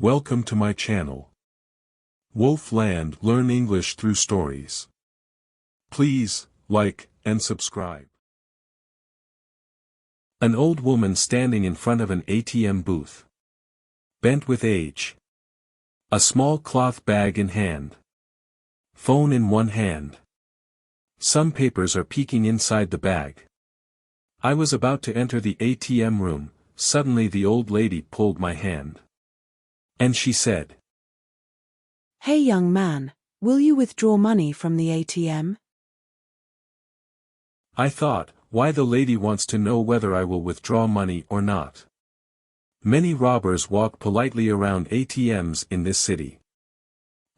Welcome to my channel. WOFE Land, learn English through stories. Please, like, and subscribe. An old woman standing in front of an ATM booth. Bent with age. A small cloth bag in hand. Phone in one hand. Some papers are peeking inside the bag. I was about to enter the ATM room, suddenly the old lady pulled my hand. And she said, "Hey young man, will you withdraw money from the ATM?" I thought, why the lady wants to know whether I will withdraw money or not. Many robbers walk politely around ATMs in this city.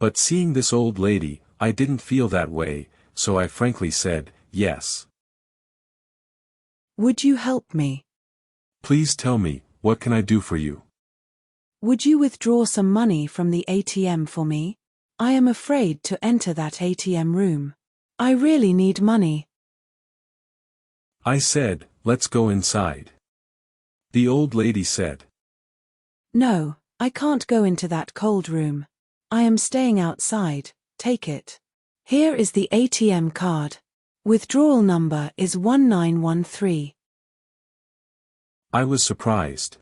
But seeing this old lady, I didn't feel that way, so I frankly said, yes. "Would you help me? Please tell me, what can I do for you? Would you withdraw some money from the ATM for me? I am afraid to enter that ATM room. I really need money." I said, let's go inside. The old lady said, "No, I can't go into that cold room. I am staying outside, take it. Here is the ATM card. Withdrawal number is 1913. I was surprised.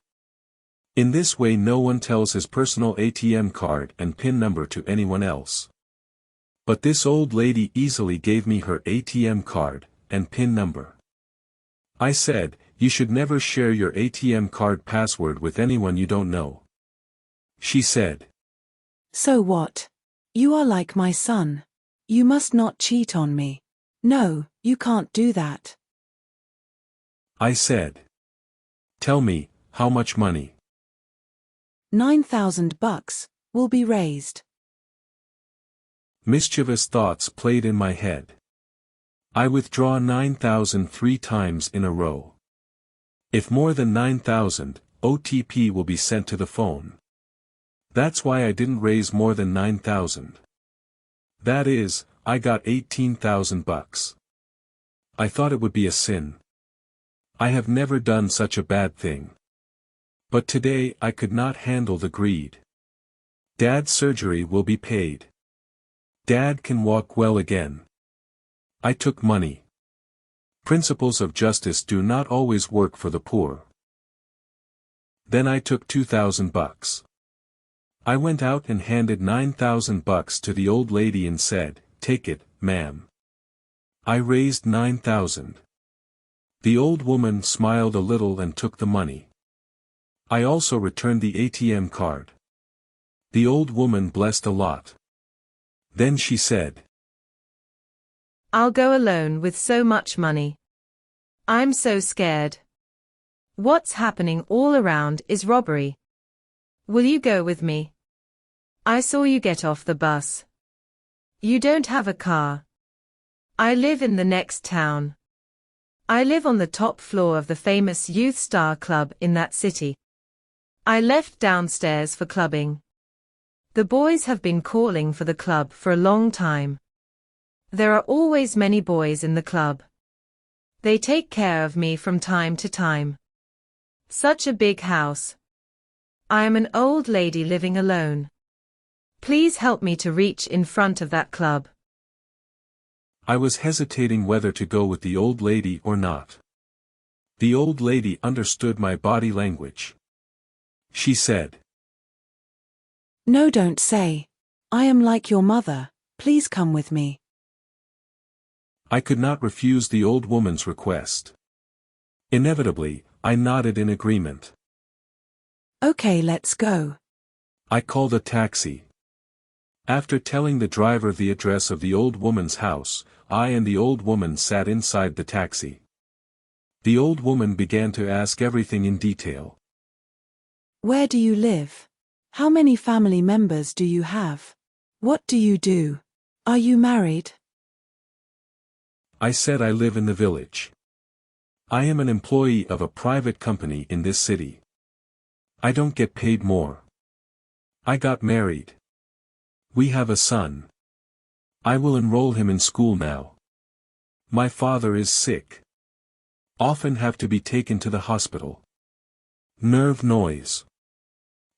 In this way no one tells his personal ATM card and PIN number to anyone else. But this old lady easily gave me her ATM card and PIN number. I said, you should never share your ATM card password with anyone you don't know. She said, "So what? You are like my son. You must not cheat on me. No, you can't do that." I said, tell me, how much money? $9,000 will be raised. Mischievous thoughts played in my head. I withdraw 9,000 3 times in a row. If more than 9,000, OTP will be sent to the phone. That's why I didn't raise more than 9,000. That is, I got $18,000. I thought it would be a sin. I have never done such a bad thing. But today I could not handle the greed. Dad's surgery will be paid. Dad can walk well again. I took money. Principles of justice do not always work for the poor. Then I took $2,000. I went out and handed $9,000 to the old lady and said, take it, ma'am. I raised 9,000. The old woman smiled a little and took the money. I also returned the ATM card. The old woman blessed a lot. Then she said, "I'll go alone with so much money. I'm so scared. What's happening all around is robbery. Will you go with me? I saw you get off the bus. You don't have a car. I live in the next town. I live on the top floor of the famous Youth Star Club in that city. I left downstairs for clubbing. The boys have been calling for the club for a long time. There are always many boys in the club. They take care of me from time to time. Such a big house. I am an old lady living alone. Please help me to reach in front of that club." I was hesitating whether to go with the old lady or not. The old lady understood my body language. She said, "No, don't say. I am like your mother, please come with me." I could not refuse the old woman's request. Inevitably, I nodded in agreement. "Okay, let's go." I called a taxi. After telling the driver the address of the old woman's house, I and the old woman sat inside the taxi. The old woman began to ask everything in detail. "Where do you live? How many family members do you have? What do you do? Are you married?" I said I live in the village. I am an employee of a private company in this city. I don't get paid more. I got married. We have a son. I will enroll him in school now. My father is sick. Often have to be taken to the hospital. Nerve noise.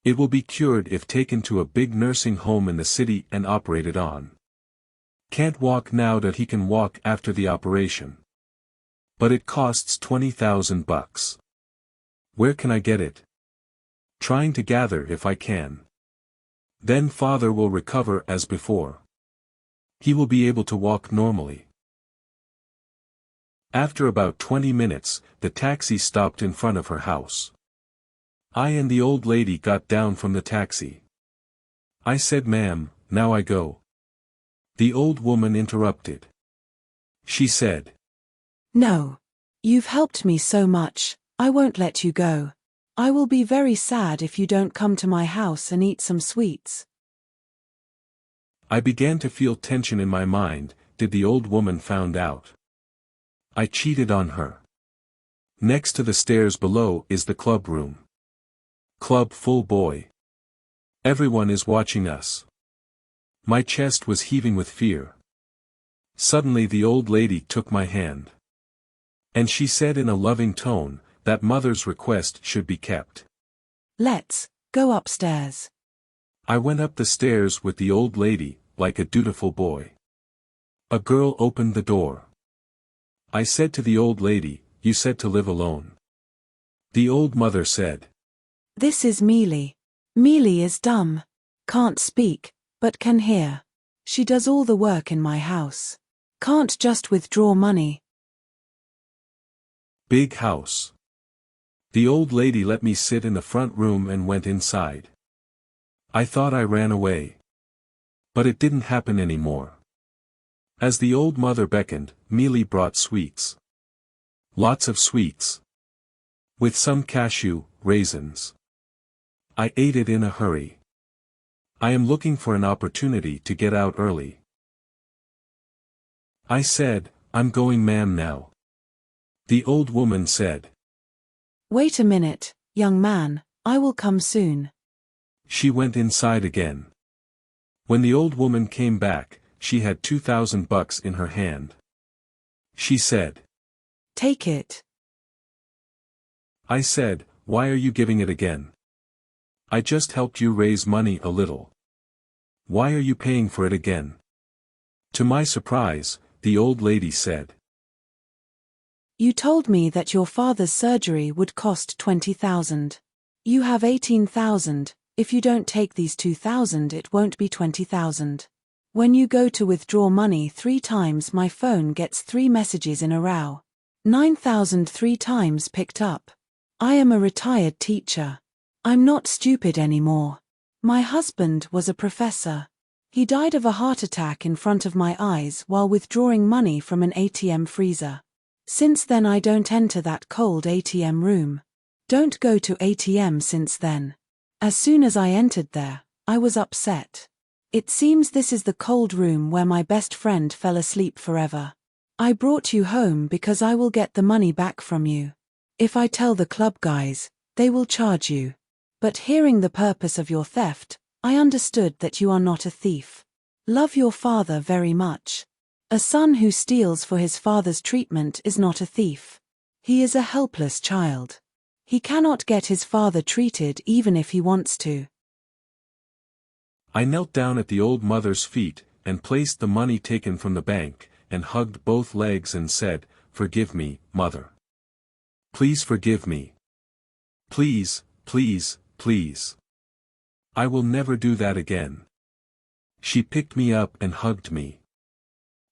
It will be cured if taken to a big nursing home in the city and operated on. Can't walk now that he can walk after the operation. But it costs $20,000. Where can I get it? Trying to gather if I can. Then father will recover as before. He will be able to walk normally. After about 20 minutes, the taxi stopped in front of her house. I and the old lady got down from the taxi. I said, "Ma'am, now I go." The old woman interrupted. She said, "No. You've helped me so much, I won't let you go. I will be very sad if you don't come to my house and eat some sweets." I began to feel tension in my mind. Did the old woman found out? I cheated on her. Next to the stairs below is the club room. Club full boy. Everyone is watching us. My chest was heaving with fear. Suddenly the old lady took my hand. And she said in a loving tone, that mother's request should be kept. "Let's go upstairs." I went up the stairs with the old lady, like a dutiful boy. A girl opened the door. I said to the old lady, "You said to live alone." The old mother said, "This is Mealy. Mealy is dumb. Can't speak, but can hear. She does all the work in my house. Can't just withdraw money." Big house. The old lady let me sit in the front room and went inside. I thought I ran away. But it didn't happen anymore. As the old mother beckoned, Mealy brought sweets. Lots of sweets. With some cashew, raisins. I ate it in a hurry. I am looking for an opportunity to get out early. I said, "I'm going, ma'am, now." The old woman said, "Wait a minute, young man, I will come soon." She went inside again. When the old woman came back, she had $2,000 in her hand. She said, "Take it." I said, "Why are you giving it again? I just helped you raise money a little. Why are you paying for it again?" To my surprise, the old lady said, "You told me that your father's surgery would cost 20,000. You have 18,000, if you don't take these 2,000 it won't be 20,000. When you go to withdraw money 3 times my phone gets 3 messages in a row. 9,000 3 times picked up. I am a retired teacher. I'm not stupid anymore. My husband was a professor. He died of a heart attack in front of my eyes while withdrawing money from an ATM freezer. Since then I don't enter that cold ATM room. Don't go to ATM since then. As soon as I entered there, I was upset. It seems this is the cold room where my best friend fell asleep forever. I brought you home because I will get the money back from you. If I tell the club guys, they will charge you. But hearing the purpose of your theft, I understood that you are not a thief. Love your father very much. A son who steals for his father's treatment is not a thief. He is a helpless child. He cannot get his father treated even if he wants to." I knelt down at the old mother's feet, and placed the money taken from the bank, and hugged both legs and said, "Forgive me, mother. Please forgive me. Please, please, please. I will never do that again." She picked me up and hugged me.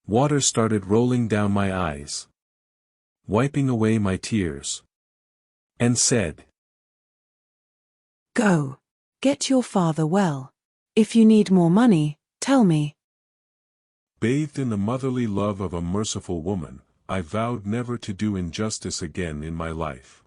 Water started rolling down my eyes, wiping away my tears, and said, "Go. Get your father well. If you need more money, tell me." Bathed in the motherly love of a merciful woman, I vowed never to do injustice again in my life.